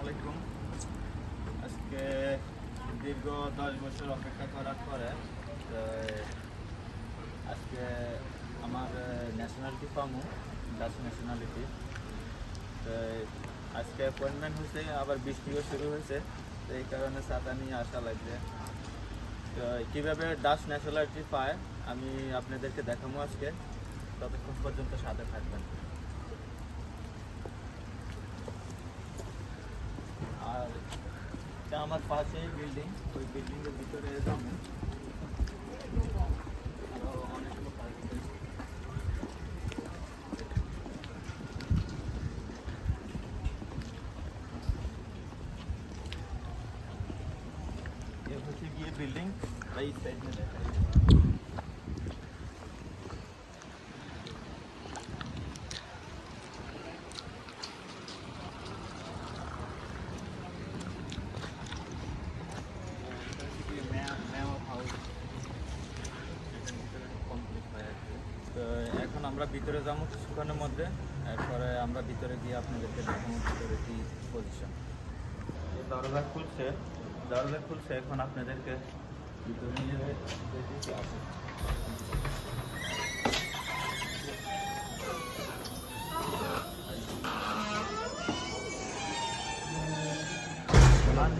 আলাইকুম। আজকে দীর্ঘ 10 বছর অপেক্ষা করার পরে তো আজকে আমার ন্যাশনালিটি পাবো, ডাচ ন্যাশনালিটি। তো আজকে অ্যাপয়েন্টমেন্ট হয়েছে, আবার বৃষ্টিও শুরু হয়েছে, তো এই কারণে ছাতা নিয়ে আসা লাগবে। তো কীভাবে ডাচ ন্যাশনালিটি পায় আমি আপনাদেরকে দেখাবো আজকে, ততক্ষণ পর্যন্ত সাথে থাকবেন। আর এটা আমার পাশেই বিল্ডিং, ওই বিল্ডিংয়ের ভিতরে যাবো। আরো অনেক লোক আসবে। ये হচ্ছে গিয়ে বিল্ডিং, এই সাইড में দেখা যায়। তো এখন আমরা ভিতরে যাবো কিছুক্ষণের মধ্যে, এরপরে আমরা ভিতরে গিয়ে আপনাদেরকে দেখাবো ভিতরে কি পজিশন। দরজা খুলছে, এখন আপনাদেরকে ভিতরে নিয়ে দেখেছি আছে।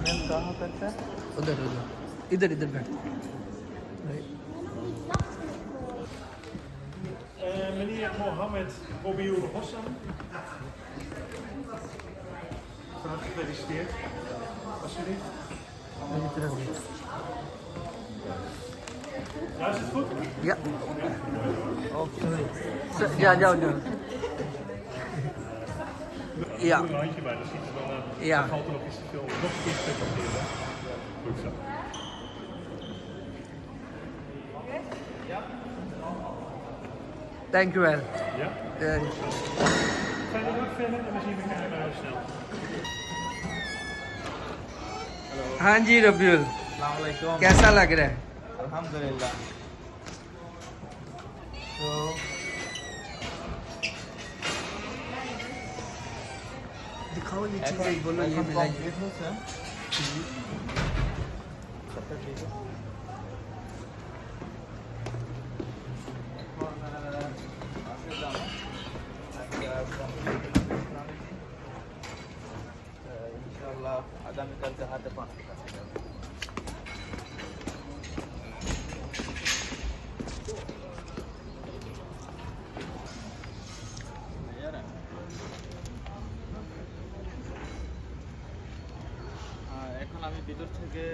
मेल कहाँ करता है? उधर उधर इधर इधर बैठ Meneer Mohammed Robiul Hossam. Van harte gefeliciteerd. Alsjeblieft. Ja, is het goed? या जा जाओ जाओ Ja. Doe er een handje bij, dan ziet het wel Ja. dan valt er nog iets te veel. Nog iets te veel. Goed zo. Thank you well Ja? Fijne dag verder en dan zien we elkaar snel. हाँ जी रबीउल, अस्सलाम वालेकुम। कैसा लग रहा है? अल्हम्दुलिल्लाह। तो दिखाओ ये এখন चीज़ बोलो ये এখন मिलाई complete হচ্ছে। সবটা ঠিক আছে। এখন আজকে যাবো, আজকে complete ইনশাআল্লাহ আগামীকালকে হাতে পাঁচটা কাছে যাবো। এখন আমি ভিতর থেকে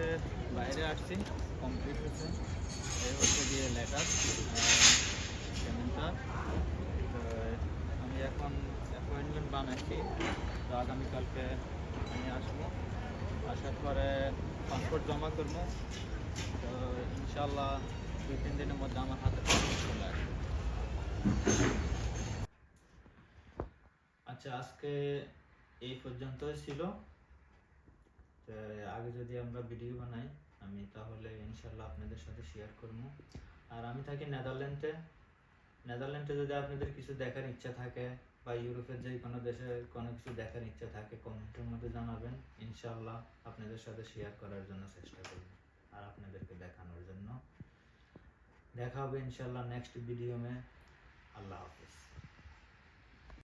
বাইরে আসছি, কমপ্লিট হচ্ছে। এই হচ্ছে গিয়ে লেটার পেমেন্টটা। আমি এখন অ্যাপয়েন্টমেন্ট বানাচ্ছি, তো আগামীকালকে আমি আসবো, আসার পরে পাসপোর্ট জমা করবো। তো ইনশাল্লাহ 2-3 দিনের মধ্যে আমার হাতে পাসপোর্ট চলে আসবে। আচ্ছা, আজকে এই পর্যন্তই ছিল। তো আগে যদি আমরা ভিডিও বানাই আমি, তাহলে ইনশাল্লাহ আপনাদের সাথে শেয়ার করবো। আর আমি থাকি নেদারল্যান্ডে যদি আপনাদের কিছু দেখার ইচ্ছা থাকে বা ইউরোপের যে কোনো দেশে কোনো কিছু দেখার ইচ্ছা থাকে কমেন্টের মধ্যে জানাবেন, ইনশাল্লাহ আপনাদের সাথে শেয়ার করার জন্য চেষ্টা করব আর আপনাদেরকে দেখানোর জন্য। দেখা হবে ইনশাল্লাহ নেক্সট ভিডিও মে। আল্লাহ হাফিজ।